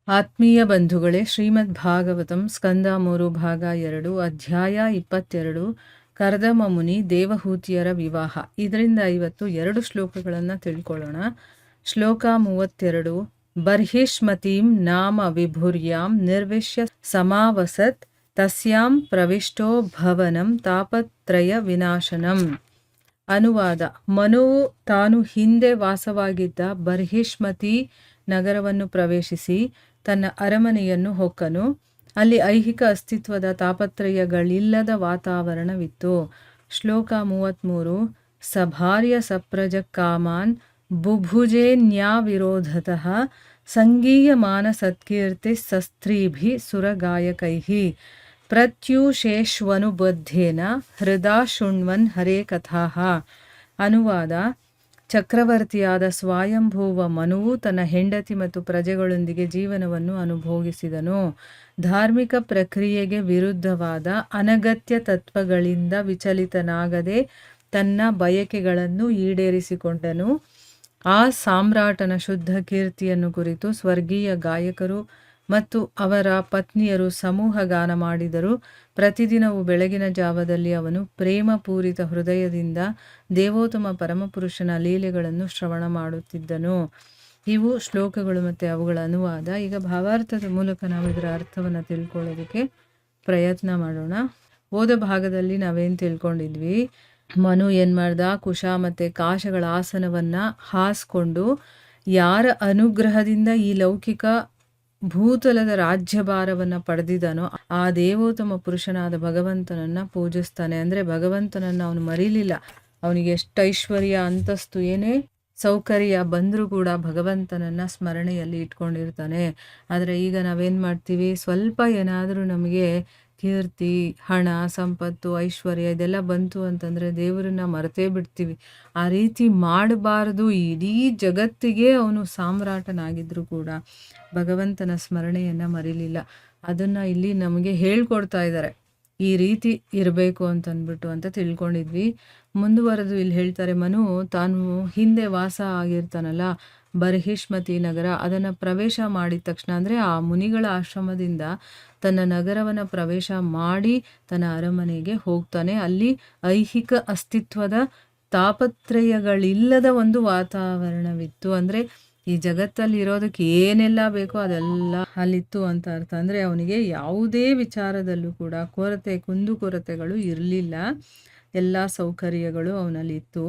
ಆತ್ಮೀಯ ಬಂಧುಗಳೇ, ಶ್ರೀಮದ್ ಭಾಗವತಂ ಸ್ಕಂದ 3 ಭಾಗ 2 ಅಧ್ಯಾಯ 22 ಕರ್ದಮ ಮುನಿ ದೇವಹೂತಿಯರ ವಿವಾಹ. ಇದರಿಂದ ಇವತ್ತು 2 ಶ್ಲೋಕಗಳನ್ನು ತಿಳ್ಕೊಳ್ಳೋಣ. ಶ್ಲೋಕ 32. ಬರ್ಹಿಷ್ಮತೀಂ ನಾಮ ವಿಭುರ್ಯಾಂ ನಿರ್ವಿಶ್ಯ ಸಮಾವಸತ್ ತಸ್ಯಾಂ ಪ್ರವಿಷ್ಟೋ ಭವನಂ ತಾಪತ್ರಯ ವಿನಾಶನಂ. ಅನುವಾದ: ಮನುವು ತಾನು ಹಿಂದೆ ವಾಸವಾಗಿದ್ದ ಬರ್ಹಿಷ್ಮತಿ ನಗರವನ್ನು ಪ್ರವೇಶಿಸಿ ತನ್ನ ಅರಮನೆಯನ್ನು ಹೊಕ್ಕನು. ಅಲ್ಲಿ ಐಹಿಕ ಅಸ್ತಿತ್ವದ ತಾಪತ್ರಯಗಳಿಲ್ಲದ ವಾತಾವರಣವಿತ್ತು. ಶ್ಲೋಕ 33. ಸಭಾರ್ಯ ಸಪ್ರಜ ಕಾಮಾನ್ ಬುಭುಜೇನ್ಯಾವಿರೋಧತಃ ಸಂಗೀಯಮಾನ ಸತ್ಕೀರ್ತಿ ಸಸ್ತ್ರೀಭಿ ಸುರಗಾಯಕೈಃ ಪ್ರತ್ಯೂಷೇಷ್ವನುಬದ್ಧೇನ ಹೃದಾ ಶೃಣ್ವನ್ ಹರೇ ಕಥಾಃ. ಅನುವಾದ: ಚಕ್ರವರ್ತಿಯಾದ ಸ್ವಯಂಭೂವ ಮನುವು ತನ್ನ ಹೆಂಡತಿ ಮತ್ತು ಪ್ರಜೆಗಳೊಂದಿಗೆ ಜೀವನವನ್ನು ಅನುಭೋಗಿಸಿದನು. ಧಾರ್ಮಿಕ ಪ್ರಕ್ರಿಯೆಗೆ ವಿರುದ್ಧವಾದ ಅನಗತ್ಯ ತತ್ವಗಳಿಂದ ವಿಚಲಿತನಾಗದೆ ತನ್ನ ಬಯಕೆಗಳನ್ನು ಈಡೇರಿಸಿಕೊಂಡನು. ಆ ಸಾಮ್ರಾಟನ ಶುದ್ಧ ಕೀರ್ತಿಯನ್ನು ಕುರಿತು ಸ್ವರ್ಗೀಯ ಗಾಯಕರು ಮತ್ತು ಅವರ ಪತ್ನಿಯರು ಸಮೂಹ ಗಾನ ಮಾಡಿದರು. ಪ್ರತಿದಿನವೂ ಬೆಳಗಿನ ಜಾವದಲ್ಲಿ ಅವನು ಪ್ರೇಮಪೂರಿತ ಹೃದಯದಿಂದ ದೇವೋತ್ತಮ ಪರಮಪುರುಷನ ಲೀಲೆಗಳನ್ನು ಶ್ರವಣ ಮಾಡುತ್ತಿದ್ದನು. ಇವು ಶ್ಲೋಕಗಳು ಮತ್ತು ಅವುಗಳ ಅನುವಾದ. ಈಗ ಭಾವಾರ್ಥದ ಮೂಲಕ ನಾವು ಇದರ ಅರ್ಥವನ್ನು ತಿಳ್ಕೊಳ್ಳೋದಕ್ಕೆ ಪ್ರಯತ್ನ ಮಾಡೋಣ. ಹೋದ ಭಾಗದಲ್ಲಿ ನಾವೇನು ತಿಳ್ಕೊಂಡಿದ್ವಿ? ಮನು ಏನು ಮಾಡ್ದ? ಕುಶ ಮತ್ತು ಕಾಶಗಳ ಆಸನವನ್ನು ಹಾಸ್ಕೊಂಡು ಯಾರ ಅನುಗ್ರಹದಿಂದ ಈ ಲೌಕಿಕ ಭೂತಲದ ರಾಜ್ಯಭಾರವನ್ನು ಪಡೆದಿದ್ದಾನೋ ಆ ದೇವೋತ್ತಮ ಪುರುಷನಾದ ಭಗವಂತನನ್ನು ಪೂಜಿಸ್ತಾನೆ. ಅಂದರೆ ಭಗವಂತನನ್ನು ಅವನು ಮರೀಲಿಲ್ಲ. ಅವನಿಗೆ ಎಷ್ಟು ಐಶ್ವರ್ಯ, ಅಂತಸ್ತು, ಏನೇ ಸೌಕರ್ಯ ಬಂದರೂ ಕೂಡ ಭಗವಂತನನ್ನು ಸ್ಮರಣೆಯಲ್ಲಿ ಇಟ್ಕೊಂಡಿರ್ತಾನೆ. ಆದರೆ ಈಗ ನಾವೇನು ಮಾಡ್ತೀವಿ? ಸ್ವಲ್ಪ ಏನಾದರೂ ನಮಗೆ ಕೀರ್ತಿ, ಹಣ, ಸಂಪತ್ತು, ಐಶ್ವರ್ಯ ಇದೆಲ್ಲ ಬಂತು ಅಂತಂದರೆ ದೇವರನ್ನ ಮರೆತೇ ಬಿಡ್ತೀವಿ. ಆ ರೀತಿ ಮಾಡಬಾರ್ದು. ಇಡೀ ಜಗತ್ತಿಗೆ ಅವನು ಸಾಮ್ರಾಟನಾಗಿದ್ದರೂ ಕೂಡ ಭಗವಂತನ ಸ್ಮರಣೆಯನ್ನು ಮರೀಲಿಲ್ಲ. ಅದನ್ನು ಇಲ್ಲಿ ನಮಗೆ ಹೇಳ್ಕೊಡ್ತಾ ಇದ್ದಾರೆ. ಈ ರೀತಿ ಇರಬೇಕು ಅಂತಂದ್ಬಿಟ್ಟು ಅಂತ ತಿಳ್ಕೊಂಡಿದ್ವಿ. ಮುಂದುವರೆದು ಇಲ್ಲಿ ಹೇಳ್ತಾರೆ, ಮನು ತಾನು ಹಿಂದೆ ವಾಸ ಆಗಿರ್ತಾನಲ್ಲ ಬರ್ಹಿಷ್ಮತಿ ನಗರ, ಅದನ್ನು ಪ್ರವೇಶ ಮಾಡಿದ ತಕ್ಷಣ ಅಂದರೆ ಆ ಮುನಿಗಳ ಆಶ್ರಮದಿಂದ ತನ್ನ ನಗರವನ್ನು ಪ್ರವೇಶ ಮಾಡಿ ತನ್ನ ಅರಮನೆಗೆ ಹೋಗ್ತಾನೆ. ಅಲ್ಲಿ ಐಹಿಕ ಅಸ್ತಿತ್ವದ ತಾಪತ್ರಯಗಳಿಲ್ಲದ ಒಂದು ವಾತಾವರಣವಿತ್ತು. ಅಂದರೆ ಈ ಜಗತ್ತಲ್ಲಿ ಇರೋದಕ್ಕೆ ಏನೆಲ್ಲ ಬೇಕೋ ಅದೆಲ್ಲ ಅಲ್ಲಿತ್ತು ಅಂತ ಅರ್ಥ. ಅಂದರೆ ಅವನಿಗೆ ಯಾವುದೇ ವಿಚಾರದಲ್ಲೂ ಕೂಡ ಕುಂದುಕೊರತೆಗಳು ಇರಲಿಲ್ಲ. ಎಲ್ಲ ಸೌಕರ್ಯಗಳು ಅವನಲ್ಲಿತ್ತು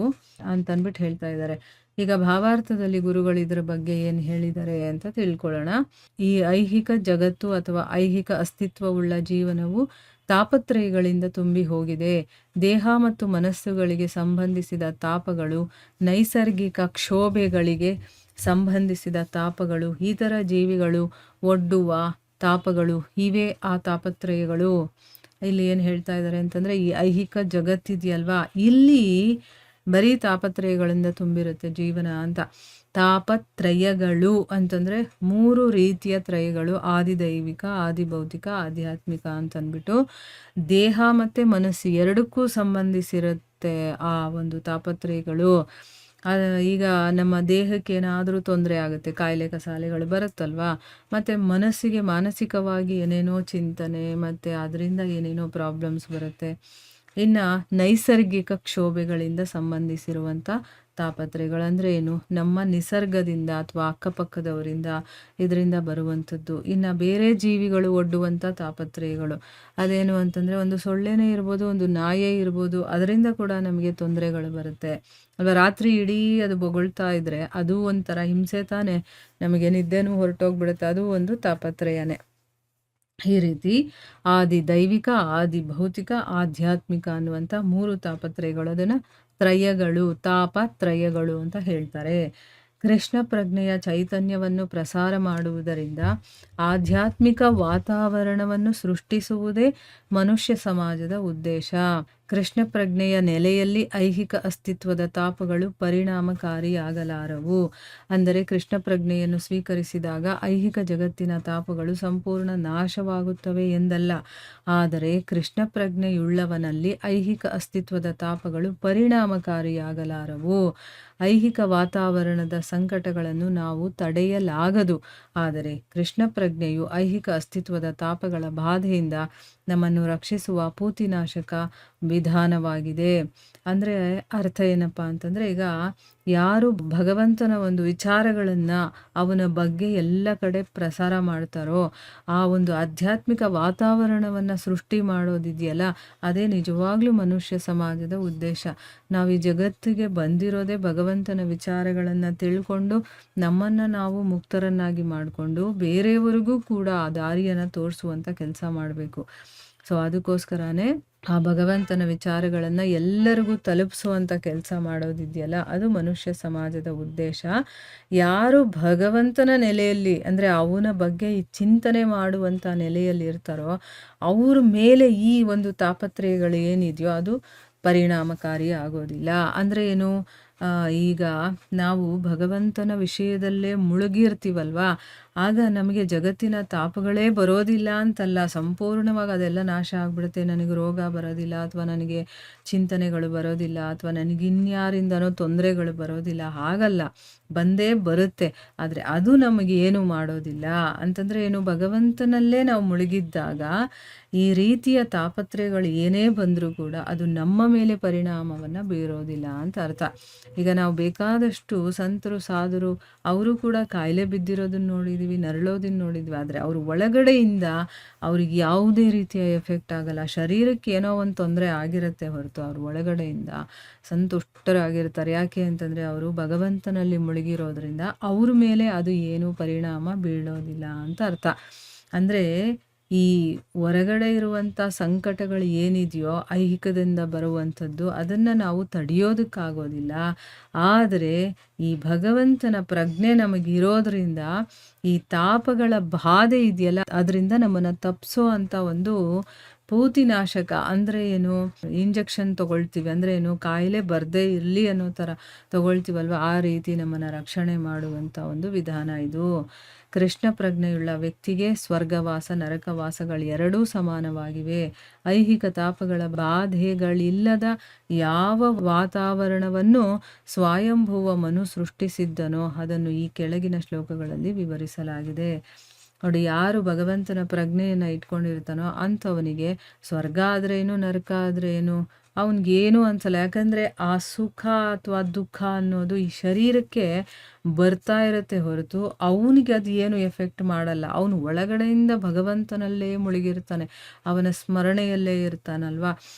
ಅಂತಂದ್ಬಿಟ್ಟು ಹೇಳ್ತಾ ಇದ್ದಾರೆ. ಈಗ ಭಾವಾರ್ಥದಲ್ಲಿ ಗುರುಗಳು ಇದ್ರ ಬಗ್ಗೆ ಏನು ಹೇಳಿದ್ದಾರೆ ಅಂತ ತಿಳ್ಕೊಳ್ಳೋಣ. ಈ ಐಹಿಕ ಜಗತ್ತು ಅಥವಾ ಐಹಿಕ ಅಸ್ತಿತ್ವವುಳ್ಳ ಜೀವನವು ತಾಪತ್ರಯಗಳಿಂದ ತುಂಬಿ ಹೋಗಿದೆ. ದೇಹ ಮತ್ತು ಮನಸ್ಸುಗಳಿಗೆ ಸಂಬಂಧಿಸಿದ ತಾಪಗಳು, ನೈಸರ್ಗಿಕ ಕ್ಷೋಭೆಗಳಿಗೆ ಸಂಬಂಧಿಸಿದ ತಾಪಗಳು, ಇತರ ಜೀವಿಗಳು ಒಡ್ಡುವ ತಾಪಗಳು, ಇವೇ ಆ ತಾಪತ್ರಯಗಳು. ಇಲ್ಲಿ ಏನು ಹೇಳ್ತಾ ಇದ್ದಾರೆ ಅಂತಂದರೆ, ಈ ಐಹಿಕ ಜಗತ್ತಿದೆಯಲ್ವಾ, ಇಲ್ಲಿ ಬರೀ ತಾಪತ್ರಯಗಳಿಂದ ತುಂಬಿರುತ್ತೆ ಜೀವನ ಅಂತ. ತಾಪತ್ರಯಗಳು ಅಂತಂದರೆ 3 ರೀತಿಯ ತ್ರಯಗಳು: ಆದಿದೈವಿಕ, ಆದಿಭೌತಿಕ, ಆಧ್ಯಾತ್ಮಿಕ ಅಂತಂದ್ಬಿಟ್ಟು. ದೇಹ ಮತ್ತು ಮನಸ್ಸು ಎರಡಕ್ಕೂ ಸಂಬಂಧಿಸಿರುತ್ತೆ ಆ ಒಂದು ತಾಪತ್ರಯಗಳು. ಈಗ ನಮ್ಮ ದೇಹಕ್ಕೆ ಏನಾದರೂ ತೊಂದರೆ ಆಗುತ್ತೆ, ಕಾಯಿಲೆ ಕಸಾಲೆಗಳು ಬರುತ್ತಲ್ವಾ. ಮತ್ತು ಮನಸ್ಸಿಗೆ ಮಾನಸಿಕವಾಗಿ ಏನೇನೋ ಚಿಂತನೆ ಮತ್ತು ಅದರಿಂದ ಏನೇನೋ ಪ್ರಾಬ್ಲಮ್ಸ್ ಬರುತ್ತೆ. ಇನ್ನು ನೈಸರ್ಗಿಕ ಕ್ಷೋಭೆಗಳಿಂದ ಸಂಬಂಧಿಸಿರುವಂಥ ತಾಪತ್ರಯಗಳಂದರೆ ಏನು? ನಮ್ಮ ನಿಸರ್ಗದಿಂದ ಅಥವಾ ಅಕ್ಕಪಕ್ಕದವರಿಂದ ಇದರಿಂದ ಬರುವಂಥದ್ದು. ಇನ್ನು ಬೇರೆ ಜೀವಿಗಳು ಒಡ್ಡುವಂಥ ತಾಪತ್ರಯಗಳು ಅದೇನು ಅಂತಂದರೆ, ಒಂದು ಸೊಳ್ಳೆನೇ ಇರ್ಬೋದು, ಒಂದು ನಾಯೇ ಇರ್ಬೋದು, ಅದರಿಂದ ಕೂಡ ನಮಗೆ ತೊಂದರೆಗಳು ಬರುತ್ತೆ ಅಲ್ವಾ. ರಾತ್ರಿ ಇಡೀ ಅದು ಬೊಗಳ್ತಾ ಇದ್ದರೆ ಅದು ಒಂಥರ ಹಿಂಸೆ ತಾನೇ, ನಮಗೆ ನಿದ್ದೆನೂ ಹೊರಟೋಗ್ಬಿಡುತ್ತೆ, ಅದು ಒಂದು ತಾಪತ್ರಯನೇ. ಈ ರೀತಿ ಆದಿ ದೈವಿಕ, ಆದಿ ಭೌತಿಕ, ಆಧ್ಯಾತ್ಮಿಕ ಅನ್ನುವಂಥ 3 ತಾಪತ್ರಯಗಳು, ಅದನ್ನು ತ್ರಯಗಳು, ತಾಪತ್ರಯಗಳು ಅಂತ ಹೇಳ್ತಾರೆ. ಕೃಷ್ಣ ಪ್ರಜ್ಞೆಯ ಚೈತನ್ಯವನ್ನು ಪ್ರಸಾರ ಮಾಡುವುದರಿಂದ ಆಧ್ಯಾತ್ಮಿಕ ವಾತಾವರಣವನ್ನು ಸೃಷ್ಟಿಸುವುದೇ ಮನುಷ್ಯ ಸಮಾಜದ ಉದ್ದೇಶ. ಕೃಷ್ಣ ಪ್ರಜ್ಞೆಯ ನೆಲೆಯಲ್ಲಿ ಐಹಿಕ ಅಸ್ತಿತ್ವದ ತಾಪಗಳು ಪರಿಣಾಮಕಾರಿಯಾಗಲಾರವು. ಅಂದರೆ ಕೃಷ್ಣ ಪ್ರಜ್ಞೆಯನ್ನು ಸ್ವೀಕರಿಸಿದಾಗ ಐಹಿಕ ಜಗತ್ತಿನ ತಾಪಗಳು ಸಂಪೂರ್ಣ ನಾಶವಾಗುತ್ತವೆ ಎಂದಲ್ಲ. ಆದರೆ ಕೃಷ್ಣ ಪ್ರಜ್ಞೆಯುಳ್ಳವನಲ್ಲಿ ಐಹಿಕ ಅಸ್ತಿತ್ವದ ತಾಪಗಳು ಪರಿಣಾಮಕಾರಿಯಾಗಲಾರವು. ಐಹಿಕ ವಾತಾವರಣದ ಸಂಕಟಗಳನ್ನು ನಾವು ತಡೆಯಲಾಗದು. ಆದರೆ ಕೃಷ್ಣ ಪ್ರಜ್ಞೆಯು ಐಹಿಕ ಅಸ್ತಿತ್ವದ ತಾಪಗಳ ಬಾಧೆಯಿಂದ ನಮ್ಮನ್ನು ರಕ್ಷಿಸುವ ಪೂತಿನಾಶಕ ವಿಧಾನವಾಗಿದೆ. ಅಂದರೆ ಅರ್ಥ ಏನಪ್ಪ ಅಂತಂದರೆ, ಈಗ ಯಾರು ಭಗವಂತನ ಒಂದು ವಿಚಾರಗಳನ್ನು ಅವನ ಬಗ್ಗೆ ಎಲ್ಲ ಕಡೆ ಪ್ರಸಾರ ಮಾಡ್ತಾರೋ, ಆ ಒಂದು ಆಧ್ಯಾತ್ಮಿಕ ವಾತಾವರಣವನ್ನು ಸೃಷ್ಟಿ ಮಾಡೋದಿದೆಯಲ್ಲ, ಅದೇ ನಿಜವಾಗ್ಲೂ ಮನುಷ್ಯ ಸಮಾಜದ ಉದ್ದೇಶ. ನಾವು ಈ ಜಗತ್ತಿಗೆ ಬಂದಿರೋದೇ ಭಗವಂತನ ವಿಚಾರಗಳನ್ನು ತಿಳ್ಕೊಂಡು ನಮ್ಮನ್ನು ನಾವು ಮುಕ್ತರನ್ನಾಗಿ ಮಾಡಿಕೊಂಡು ಬೇರೆಯವರಿಗೂ ಕೂಡ ಆ ದಾರಿಯನ್ನು ತೋರಿಸುವಂಥ ಕೆಲಸ ಮಾಡಬೇಕು. ಸೊ ಅದಕ್ಕೋಸ್ಕರನೇ ಆ ಭಗವಂತನ ವಿಚಾರಗಳನ್ನು ಎಲ್ಲರಿಗೂ ತಲುಪಿಸುವಂಥ ಕೆಲಸ ಮಾಡೋದಿದೆಯಲ್ಲ, ಅದು ಮನುಷ್ಯ ಸಮಾಜದ ಉದ್ದೇಶ. ಯಾರು ಭಗವಂತನ ನೆಲೆಯಲ್ಲಿ, ಅಂದರೆ ಅವನ ಬಗ್ಗೆ ಈ ಚಿಂತನೆ ಮಾಡುವಂಥ ನೆಲೆಯಲ್ಲಿ ಇರ್ತಾರೋ ಅವ್ರ ಮೇಲೆ ಈ ಒಂದು ತಾಪತ್ರಯಗಳು ಏನಿದೆಯೋ ಅದು ಪರಿಣಾಮಕಾರಿ ಆಗೋದಿಲ್ಲ. ಅಂದರೆ ಏನು, ಈಗ ನಾವು ಭಗವಂತನ ವಿಷಯದಲ್ಲೇ ಮುಳುಗಿರ್ತೀವಲ್ವಾ, ಆಗ ನಮಗೆ ಜಗತ್ತಿನ ತಾಪಗಳೇ ಬರೋದಿಲ್ಲ ಅಂತಲ್ಲ, ಸಂಪೂರ್ಣವಾಗಿ ಅದೆಲ್ಲ ನಾಶ ಆಗಿಬಿಡುತ್ತೆ. ನನಗೆ ರೋಗ ಬರೋದಿಲ್ಲ, ಅಥವಾ ನನಗೆ ಚಿಂತನೆಗಳು ಬರೋದಿಲ್ಲ, ಅಥವಾ ನನಗಿನ್ಯಾರಿಂದನೋ ತೊಂದರೆಗಳು ಬರೋದಿಲ್ಲ, ಹಾಗಲ್ಲ, ಬಂದೇ ಬರುತ್ತೆ. ಆದರೆ ಅದು ನಮಗೆ ಏನು ಮಾಡೋದಿಲ್ಲ ಅಂತಂದರೆ ಏನು, ಭಗವಂತನಲ್ಲೇ ನಾವು ಮುಳುಗಿದ್ದಾಗ ಈ ರೀತಿಯ ತಾಪತ್ರಯಗಳು ಏನೇ ಬಂದರೂ ಕೂಡ ಅದು ನಮ್ಮ ಮೇಲೆ ಪರಿಣಾಮವನ್ನು ಬೀರೋದಿಲ್ಲ ಅಂತ ಅರ್ಥ. ಈಗ ನಾವು ಬೇಕಾದಷ್ಟು ಸಂತರು ಸಾಧುರು ಅವರು ಕೂಡ ಕಾಯಿಲೆ ಬಿದ್ದಿರೋದನ್ನ ನೋಡಿದ್ವಿ, ನರಳೋದನ್ನ ನೋಡಿದ್ವಿ, ಆದರೆ ಅವ್ರ ಒಳಗಡೆಯಿಂದ ಅವ್ರಿಗೆ ಯಾವುದೇ ರೀತಿಯ ಎಫೆಕ್ಟ್ ಆಗಲ್ಲ. ಶರೀರಕ್ಕೆ ಏನೋ ಒಂದು ತೊಂದರೆ ಆಗಿರುತ್ತೆ ಹೊರತು ಅವ್ರ ಒಳಗಡೆಯಿಂದ ಸಂತುಷ್ಟರಾಗಿರ್ತಾರೆ. ಯಾಕೆ ಅಂತಂದರೆ ಅವರು ಭಗವಂತನಲ್ಲಿ ಮುಳುಗಿರೋದ್ರಿಂದ ಅವ್ರ ಮೇಲೆ ಅದು ಏನು ಪರಿಣಾಮ ಬೀಳೋದಿಲ್ಲ ಅಂತ ಅರ್ಥ. ಅಂದರೆ ಈ ಹೊರಗಡೆ ಇರುವಂಥ ಸಂಕಟಗಳು ಏನಿದೆಯೋ ಐಹಿಕದಿಂದ ಬರುವಂಥದ್ದು, ಅದನ್ನು ನಾವು ತಡೆಯೋದಕ್ಕಾಗೋದಿಲ್ಲ. ಆದರೆ ಈ ಭಗವಂತನ ಪ್ರಜ್ಞೆ ನಮಗಿರೋದ್ರಿಂದ ಈ ತಾಪಗಳ ಬಾಧೆ ಇದೆಯಲ್ಲ, ಅದರಿಂದ ನಮ್ಮನ್ನು ತಪ್ಪಿಸೋ ಅಂಥ ಒಂದು ಪೂತಿನಾಶಕ, ಅಂದರೆ ಏನು, ಇಂಜೆಕ್ಷನ್ ತೊಗೊಳ್ತೀವಿ ಅಂದರೆ ಏನು, ಕಾಯಿಲೆ ಬರದೇ ಇರಲಿ ಅನ್ನೋ ಥರ ತೊಗೊಳ್ತೀವಲ್ವ, ಆ ರೀತಿ ನಮ್ಮನ್ನು ರಕ್ಷಣೆ ಮಾಡುವಂಥ ಒಂದು ವಿಧಾನ ಇದು. ಕೃಷ್ಣ ಪ್ರಜ್ಞೆಯುಳ್ಳ ವ್ಯಕ್ತಿಗೆ ಸ್ವರ್ಗವಾಸ ನರಕವಾಸಗಳು ಎರಡೂ ಸಮಾನವಾಗಿವೆ. ಐಹಿಕ ತಾಪಗಳ ಬಾಧೆಗಳಿಲ್ಲದ ಯಾವ ವಾತಾವರಣವನ್ನು ಸ್ವಯಂಭುವ ಮನು ಸೃಷ್ಟಿಸಿದ್ದನೋ ಅದನ್ನು ಈ ಕೆಳಗಿನ ಶ್ಲೋಕಗಳಲ್ಲಿ ವಿವರಿಸಲಾಗಿದೆ. ನೋಡಿ, ಯಾರು ಭಗವಂತನ ಪ್ರಜ್ಞೆಯನ್ನು ಇಟ್ಕೊಂಡಿರ್ತಾನೋ ಅಂಥವನಿಗೆ ಸ್ವರ್ಗ ಆದರೆ ಏನು, ನರಕ ಆದರೆ ಏನು, ಅವನಿಗೇನು ಅನ್ಸಲ್ಲ. ಯಾಕಂದರೆ ಆ ಸುಖ ಅಥವಾ ದುಃಖ ಅನ್ನೋದು ಈ ಶರೀರಕ್ಕೆ ಬರ್ತಾ ಇರುತ್ತೆ ಹೊರತು ಅವನಿಗೆ ಅದು ಏನು ಎಫೆಕ್ಟ್ ಮಾಡಲ್ಲ. ಅವನು ಒಳಗಡೆಯಿಂದ ಭಗವಂತನಲ್ಲೇ ಮುಳುಗಿರ್ತಾನೆ, ಅವನ ಸ್ಮರಣೆಯಲ್ಲೇ ಇರ್ತಾನಲ್ವ,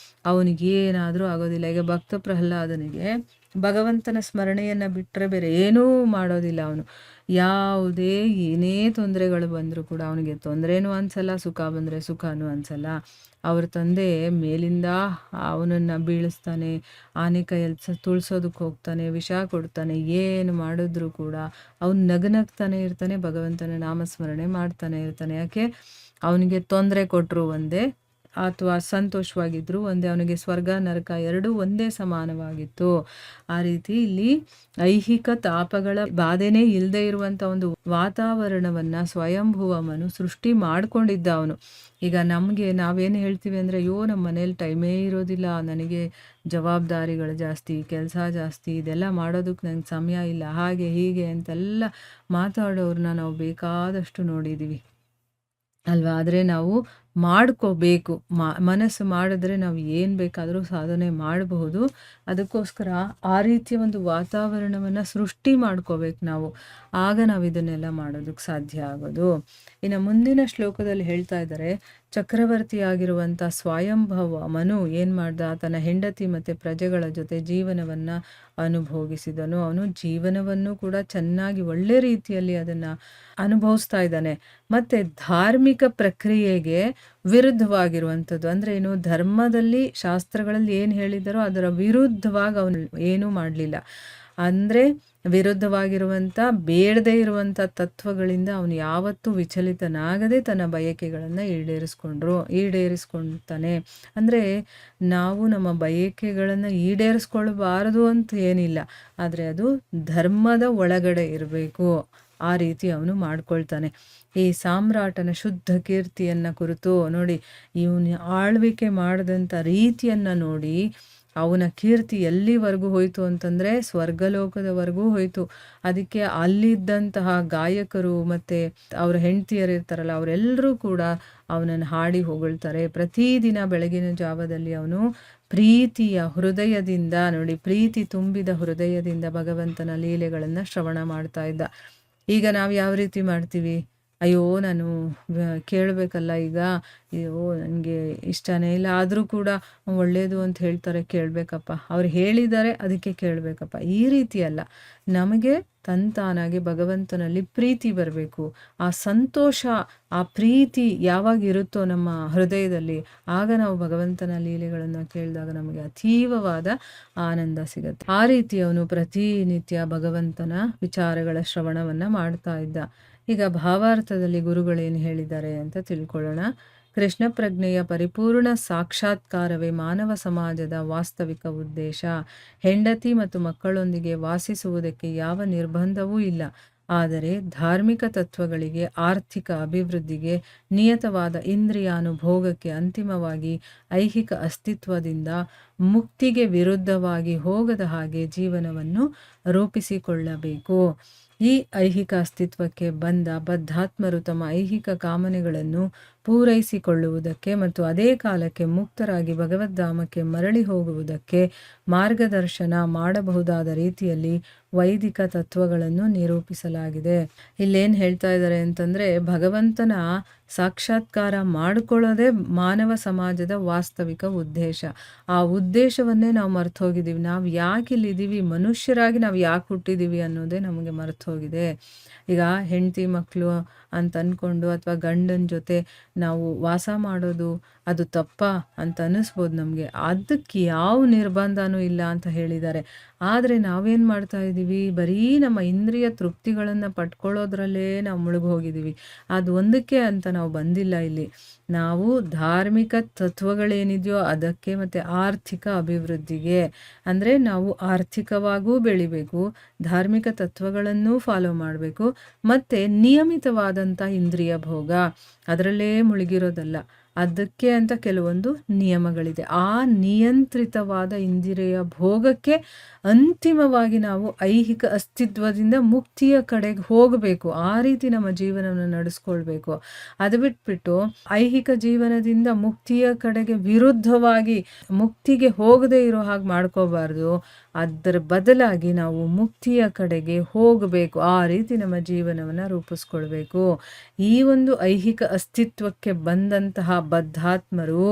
ಅವನಿಗೇನಾದರೂ ಆಗೋದಿಲ್ಲ. ಈಗ ಭಕ್ತ ಪ್ರಹ್ಲಾದನಿಗೆ ಭಗವಂತನ ಸ್ಮರಣೆಯನ್ನು ಬಿಟ್ಟರೆ ಬೇರೆ ಏನೂ ಮಾಡೋದಿಲ್ಲ. ಅವನು ಯಾವುದೇ ಏನೇ ತೊಂದರೆಗಳು ಬಂದರೂ ಕೂಡ ಅವನಿಗೆ ತೊಂದರೆನೂ ಅನಿಸಲ್ಲ, ಸುಖ ಬಂದರೆ ಸುಖನೂ ಅನಿಸಲ್ಲ. ಅವ್ರ ತಂದೆ ಮೇಲಿಂದ ಅವನನ್ನು ಬೀಳಿಸ್ತಾನೆ, ಆನೆ ಕೈಯಲ್ಲಿ ತುಳ್ಸೋದಕ್ಕೆ ಹೋಗ್ತಾನೆ, ವಿಷ ಕೊಡ್ತಾನೆ, ಏನು ಮಾಡಿದ್ರೂ ಕೂಡ ಅವನು ನಗನಗ್ತಾನೆ ಇರ್ತಾನೆ, ಭಗವಂತನ ನಾಮಸ್ಮರಣೆ ಮಾಡ್ತಾನೆ ಇರ್ತಾನೆ. ಯಾಕೆ, ಅವನಿಗೆ ತೊಂದರೆ ಕೊಟ್ಟರು ಒಂದೇ ಅಥವಾ ಸಂತೋಷವಾಗಿದ್ದರು ಒಂದೇ, ಅವನಿಗೆ ಸ್ವರ್ಗ ನರಕ ಎರಡೂ ಒಂದೇ ಸಮಾನವಾಗಿತ್ತು. ಆ ರೀತಿ ಇಲ್ಲಿ ಐಹಿಕ ತಾಪಗಳ ಬಾಧೆನೇ ಇಲ್ಲದೆ ಇರುವಂಥ ಒಂದು ವಾತಾವರಣವನ್ನು ಸ್ವಯಂಭುವಮನು ಸೃಷ್ಟಿ ಮಾಡಿಕೊಂಡಿದ್ದ ಅವನು. ಈಗ ನಮಗೆ ನಾವೇನು ಹೇಳ್ತೀವಿ ಅಂದರೆ, ಅಯ್ಯೋ ನಮ್ಮ ಮನೇಲಿ ಟೈಮೇ ಇರೋದಿಲ್ಲ, ನನಗೆ ಜವಾಬ್ದಾರಿಗಳು ಜಾಸ್ತಿ, ಕೆಲಸ ಜಾಸ್ತಿ, ಇದೆಲ್ಲ ಮಾಡೋದಕ್ಕೆ ನಂಗೆ ಸಮಯ ಇಲ್ಲ, ಹಾಗೆ ಹೀಗೆ ಅಂತೆಲ್ಲ ಮಾತಾಡೋರನ್ನ ನಾವು ಬೇಕಾದಷ್ಟು ನೋಡಿದ್ದೀವಿ ಅಲ್ವಾ. ಆದರೆ ನಾವು ಮಾಡ್ಕೋಬೇಕು, ಮನಸ್ಸು ಮಾಡಿದ್ರೆ ನಾವು ಏನು ಬೇಕಾದರೂ ಸಾಧನೆ ಮಾಡಬಹುದು. ಅದಕ್ಕೋಸ್ಕರ ಆ ರೀತಿಯ ಒಂದು ವಾತಾವರಣವನ್ನು ಸೃಷ್ಟಿ ಮಾಡ್ಕೋಬೇಕು ನಾವು, ಆಗ ನಾವು ಇದನ್ನೆಲ್ಲ ಮಾಡೋದಕ್ಕೆ ಸಾಧ್ಯ ಆಗೋದು. ಇನ್ನು ಮುಂದಿನ ಶ್ಲೋಕದಲ್ಲಿ ಹೇಳ್ತಾ ಇದ್ದಾರೆ, ಚಕ್ರವರ್ತಿಯಾಗಿರುವಂಥ ಸ್ವಯಂಭವ ಮನು ಏನು ಮಾಡ್ದ, ತನ್ನ ಹೆಂಡತಿ ಮತ್ತು ಪ್ರಜೆಗಳ ಜೊತೆ ಜೀವನವನ್ನು ಅನುಭೋಗಿಸಿದನು. ಅವನು ಜೀವನವನ್ನು ಕೂಡ ಚೆನ್ನಾಗಿ ಒಳ್ಳೆ ರೀತಿಯಲ್ಲಿ ಅದನ್ನು ಅನುಭವಿಸ್ತಾ ಇದ್ದಾನೆ. ಮತ್ತು ಧಾರ್ಮಿಕ ಪ್ರಕ್ರಿಯೆಗೆ ವಿರುದ್ಧವಾಗಿರುವಂಥದ್ದು ಅಂದರೆ ಏನು, ಧರ್ಮದಲ್ಲಿ ಶಾಸ್ತ್ರಗಳಲ್ಲಿ ಏನು ಹೇಳಿದಾರೋ ಅದರ ವಿರುದ್ಧವಾಗಿ ಅವನು ಏನೂ ಮಾಡಲಿಲ್ಲ. ಅಂದರೆ ವಿರುದ್ಧವಾಗಿರುವಂಥ ಬೇಡದೇ ಇರುವಂಥ ತತ್ವಗಳಿಂದ ಅವನು ಯಾವತ್ತೂ ವಿಚಲಿತನಾಗದೆ ತನ್ನ ಬಯಕೆಗಳನ್ನು ಈಡೇರಿಸ್ಕೊಳ್ತಾನೆ. ಅಂದರೆ ನಾವು ನಮ್ಮ ಬಯಕೆಗಳನ್ನು ಈಡೇರಿಸ್ಕೊಳ್ಬಾರದು ಅಂತ ಏನಿಲ್ಲ, ಆದರೆ ಅದು ಧರ್ಮದ ಒಳಗಡೆ ಇರಬೇಕು. ಆ ರೀತಿ ಅವನು ಮಾಡ್ಕೊಳ್ತಾನೆ. ಈ ಸಾಮ್ರಾಟನ ಶುದ್ಧ ಕೀರ್ತಿಯನ್ನು ಕುರಿತು ನೋಡಿ, ಇವನು ಆಳ್ವಿಕೆ ಮಾಡಿದಂಥ ರೀತಿಯನ್ನು ನೋಡಿ, ಅವನ ಕೀರ್ತಿ ಎಲ್ಲಿವರೆಗೂ ಹೋಯಿತು ಅಂತಂದರೆ ಸ್ವರ್ಗಲೋಕದವರೆಗೂ ಹೋಯಿತು. ಅದಕ್ಕೆ ಅಲ್ಲಿದ್ದಂತಹ ಗಾಯಕರು ಮತ್ತು ಅವರ ಹೆಂಡತಿಯರು ಇರ್ತಾರಲ್ಲ, ಅವರೆಲ್ಲರೂ ಕೂಡ ಅವನನ್ನು ಹಾಡಿ ಹೊಗಳ್ತಾರೆ. ಪ್ರತಿದಿನ ಬೆಳಗಿನ ಜಾವದಲ್ಲಿ ಅವನು ಪ್ರೀತಿಯ ಹೃದಯದಿಂದ ನೋಡಿ, ಪ್ರೀತಿ ತುಂಬಿದ ಹೃದಯದಿಂದ ಭಗವಂತನ ಲೀಲೆಗಳನ್ನು ಶ್ರವಣ ಮಾಡ್ತಾ ಇದ್ದ. ಈಗ ನಾವು ಯಾವ ರೀತಿ ಮಾಡ್ತೀವಿ? ಅಯ್ಯೋ ನಾನು ಕೇಳಬೇಕಲ್ಲ, ಈಗ ಅಯ್ಯೋ ನನಗೆ ಇಷ್ಟನೇ ಇಲ್ಲ, ಆದರೂ ಕೂಡ ಒಳ್ಳೆಯದು ಅಂತ ಹೇಳ್ತಾರೆ, ಕೇಳಬೇಕಪ್ಪ, ಅವ್ರು ಹೇಳಿದ್ದಾರೆ ಅದಕ್ಕೆ ಕೇಳಬೇಕಪ್ಪ, ಈ ರೀತಿ ಅಲ್ಲ. ನಮಗೆ ತಂತಾನಾಗಿ ಭಗವಂತನಲ್ಲಿ ಪ್ರೀತಿ ಬರಬೇಕು. ಆ ಸಂತೋಷ, ಆ ಪ್ರೀತಿ ಯಾವಾಗ ಇರುತ್ತೋ ನಮ್ಮ ಹೃದಯದಲ್ಲಿ, ಆಗ ನಾವು ಭಗವಂತನ ಲೀಲೆಗಳನ್ನು ಕೇಳಿದಾಗ ನಮಗೆ ಅತೀವವಾದ ಆನಂದ ಸಿಗುತ್ತೆ. ಆ ರೀತಿ ಅವನು ಪ್ರತಿನಿತ್ಯ ಭಗವಂತನ ವಿಚಾರಗಳ ಶ್ರವಣವನ್ನು ಮಾಡ್ತಾ ಇದ್ದ. ಈಗ ಭಾವಾರ್ಥದಲ್ಲಿ ಗುರುಗಳೇನು ಹೇಳಿದ್ದಾರೆ ಅಂತ ತಿಳ್ಕೊಳ್ಳೋಣ. ಕೃಷ್ಣ ಪ್ರಜ್ಞೆಯ ಪರಿಪೂರ್ಣ ಸಾಕ್ಷಾತ್ಕಾರವೇ ಮಾನವ ಸಮಾಜದ ವಾಸ್ತವಿಕ ಉದ್ದೇಶ. ಹೆಂಡತಿ ಮತ್ತು ಮಕ್ಕಳೊಂದಿಗೆ ವಾಸಿಸುವುದಕ್ಕೆ ಯಾವ ನಿರ್ಬಂಧವೂ ಇಲ್ಲ. ಆದರೆ ಧಾರ್ಮಿಕ ತತ್ವಗಳಿಗೆ, ಆರ್ಥಿಕ ಅಭಿವೃದ್ಧಿಗೆ, ನಿಯತವಾದ ಇಂದ್ರಿಯಾನುಭೋಗಕ್ಕೆ, ಅಂತಿಮವಾಗಿ ಐಹಿಕ ಅಸ್ತಿತ್ವದಿಂದ ಮುಕ್ತಿಗೆ ವಿರುದ್ಧವಾಗಿ ಹೋಗದ ಹಾಗೆ ಜೀವನವನ್ನು ರೂಪಿಸಿಕೊಳ್ಳಬೇಕು. ಈ ಐಹಿಕ ಅಸ್ತಿತ್ವಕ್ಕೆ ಬಂದ ಬದ್ಧಾತ್ಮರು ತಮ್ಮ ಐಹಿಕ ಕಾಮನೆಗಳನ್ನು ಪೂರೈಸಿಕೊಳ್ಳುವುದಕ್ಕೆ ಮತ್ತು ಅದೇ ಕಾಲಕ್ಕೆ ಮುಕ್ತರಾಗಿ ಭಗವದ್ಧಾಮಕ್ಕೆ ಮರಳಿ ಹೋಗುವುದಕ್ಕೆ ಮಾರ್ಗದರ್ಶನ ಮಾಡಬಹುದಾದ ರೀತಿಯಲ್ಲಿ ವೈದಿಕ ತತ್ವಗಳನ್ನು ನಿರೂಪಿಸಲಾಗಿದೆ. ಇಲ್ಲೇನು ಹೇಳ್ತಾ ಇದ್ದಾರೆ ಅಂತಂದರೆ, ಭಗವಂತನ ಸಾಕ್ಷಾತ್ಕಾರ ಮಾಡಿಕೊಳ್ಳೋದೇ ಮಾನವ ಸಮಾಜದ ವಾಸ್ತವಿಕ ಉದ್ದೇಶ. ಆ ಉದ್ದೇಶವನ್ನೇ ನಾವು ಮರ್ತು ಹೋಗಿದ್ದೀವಿ. ನಾವು ಯಾಕೆ ಇಲ್ಲಿದ್ದೀವಿ, ಮನುಷ್ಯರಾಗಿ ನಾವು ಯಾಕೆ ಹುಟ್ಟಿದ್ದೀವಿ ಅನ್ನೋದೇ ನಮಗೆ ಮರ್ತು ಹೋಗಿದೆ. ಈಗ ಹೆಂಡತಿ ಮಕ್ಕಳು ಅಂತ ಅಂದ್ಕೊಂಡು ಅಥವಾ ಗಂಡನ ಜೊತೆ ನಾವು ವಾಸ ಮಾಡೋದು ಅದು ತಪ್ಪ ಅಂತ ಅನ್ನಿಸ್ಬೋದು ನಮಗೆ. ಅದಕ್ಕೆ ಯಾವ ನಿರ್ಬಂಧನೂ ಇಲ್ಲ ಅಂತ ಹೇಳಿದ್ದಾರೆ. ಆದರೆ ನಾವೇನು ಮಾಡ್ತಾ ಇದ್ದೀವಿ, ಬರೀ ನಮ್ಮ ಇಂದ್ರಿಯ ತೃಪ್ತಿಗಳನ್ನು ಪಡ್ಕೊಳ್ಳೋದ್ರಲ್ಲೇ ನಾವು ಮುಳುಗಿ ಹೋಗಿದ್ದೀವಿ. ಅದು ಒಂದಕ್ಕೆ ಅಂತ ನಾವು ಬಂದಿಲ್ಲ ಇಲ್ಲಿ. ನಾವು ಧಾರ್ಮಿಕ ತತ್ವಗಳೇನಿದೆಯೋ ಅದಕ್ಕೆ, ಮತ್ತು ಆರ್ಥಿಕ ಅಭಿವೃದ್ಧಿಗೆ, ಅಂದರೆ ನಾವು ಆರ್ಥಿಕವಾಗೂ ಬೆಳಿಬೇಕು, ಧಾರ್ಮಿಕ ತತ್ವಗಳನ್ನು ಫಾಲೋ ಮಾಡಬೇಕು, ಮತ್ತು ನಿಯಮಿತವಾದಂಥ ಇಂದ್ರಿಯ ಭೋಗ ಅದರಲ್ಲೇ ಮುಳುಗಿರೋದಲ್ಲ. ಅದಕ್ಕೆ ಅಂತ ಕೆಲವೊಂದು ನಿಯಮಗಳಿದೆ. ಆ ನಿಯಂತ್ರಿತವಾದ ಇಂದ್ರಿಯ ಭೋಗಕ್ಕೆ ಅಂತಿಮವಾಗಿ ನಾವು ಐಹಿಕ ಅಸ್ತಿತ್ವದಿಂದ ಮುಕ್ತಿಯ ಕಡೆಗೆ ಹೋಗಬೇಕು. ಆ ರೀತಿ ನಮ್ಮ ಜೀವನವನ್ನು ನಡೆಸ್ಕೊಳ್ಬೇಕು. ಅದು ಬಿಟ್ಬಿಟ್ಟು ಐಹಿಕ ಜೀವನದಿಂದ ಮುಕ್ತಿಯ ಕಡೆಗೆ ವಿರುದ್ಧವಾಗಿ ಮುಕ್ತಿಗೆ ಹೋಗದೇ ಇರೋ ಹಾಗೆ ಮಾಡ್ಕೋಬಾರ್ದು. ಅದರ ಬದಲಾಗಿ ನಾವು ಮುಕ್ತಿಯ ಕಡೆಗೆ ಹೋಗಬೇಕು. ಆ ರೀತಿ ನಮ್ಮ ಜೀವನವನ್ನು ರೂಪಿಸ್ಕೊಳ್ಬೇಕು. ಈ ಒಂದು ಐಹಿಕ ಅಸ್ತಿತ್ವಕ್ಕೆ ಬಂದಂತಹ ಬದ್ಧಾತ್ಮರು,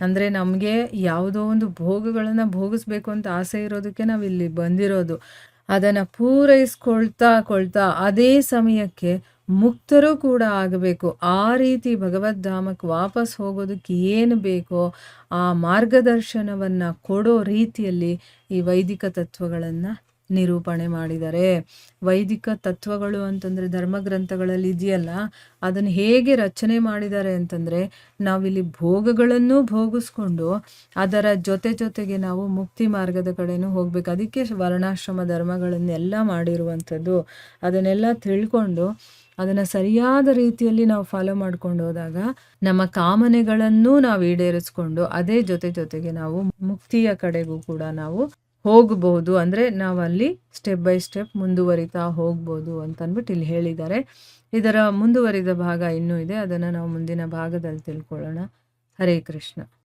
ಅಂದರೆ ನಮಗೆ ಯಾವುದೋ ಒಂದು ಭೋಗಗಳನ್ನು ಭೋಗಿಸ್ಬೇಕು ಅಂತ ಆಸೆ ಇರೋದಕ್ಕೆ ನಾವು ಇಲ್ಲಿ ಬಂದಿರೋದು. ಅದನ್ನು ಪೂರೈಸ್ಕೊಳ್ತಾ ಅದೇ ಸಮಯಕ್ಕೆ ಮುಕ್ತರೂ ಕೂಡ ಆಗಬೇಕು. ಆ ರೀತಿ ಭಗವದ್ಧಾಮಕ್ಕೆ ವಾಪಸ್ ಹೋಗೋದಕ್ಕೆ ಏನು ಬೇಕೋ ಆ ಮಾರ್ಗದರ್ಶನವನ್ನು ಕೊಡೋ ರೀತಿಯಲ್ಲಿ ಈ ವೈದಿಕ ತತ್ವಗಳನ್ನು ನಿರೂಪಣೆ ಮಾಡಿದ್ದಾರೆ. ವೈದಿಕ ತತ್ವಗಳು ಅಂತಂದರೆ ಧರ್ಮಗ್ರಂಥಗಳಲ್ಲಿ ಇದೆಯಲ್ಲ, ಅದನ್ನು ಹೇಗೆ ರಚನೆ ಮಾಡಿದ್ದಾರೆ ಅಂತಂದರೆ, ನಾವಿಲ್ಲಿ ಭೋಗಗಳನ್ನು ಭೋಗಿಸ್ಕೊಂಡು ಅದರ ಜೊತೆಗೆ ನಾವು ಮುಕ್ತಿ ಮಾರ್ಗದ ಕಡೆನೂ ಹೋಗ್ಬೇಕು. ಅದಕ್ಕೆ ವರ್ಣಾಶ್ರಮ ಧರ್ಮಗಳನ್ನೆಲ್ಲ ಮಾಡಿರುವಂಥದ್ದು. ಅದನ್ನೆಲ್ಲ ತಿಳ್ಕೊಂಡು ಅದನ್ನು ಸರಿಯಾದ ರೀತಿಯಲ್ಲಿ ನಾವು ಫಾಲೋ ಮಾಡ್ಕೊಂಡು ಹೋದಾಗ ನಮ್ಮ ಕಾಮನೆಗಳನ್ನು ನಾವು ಈಡೇರಿಸ್ಕೊಂಡು ಅದೇ ಜೊತೆಗೆ ನಾವು ಮುಕ್ತಿಯ ಕಡೆಗೂ ಕೂಡ ನಾವು ಹೋಗಬಹುದು. ಅಂದರೆ ನಾವಲ್ಲಿ ಸ್ಟೆಪ್ ಬೈ ಸ್ಟೆಪ್ ಮುಂದುವರಿತಾ ಹೋಗ್ಬೋದು ಅಂತಂದ್ಬಿಟ್ಟು ಇಲ್ಲಿ ಹೇಳಿದ್ದಾರೆ. ಇದರ ಮುಂದುವರಿದ ಭಾಗ ಇನ್ನೂ ಇದೆ, ಅದನ್ನು ನಾವು ಮುಂದಿನ ಭಾಗದಲ್ಲಿ ತಿಳ್ಕೊಳ್ಳೋಣ. ಹರೇ ಕೃಷ್ಣ.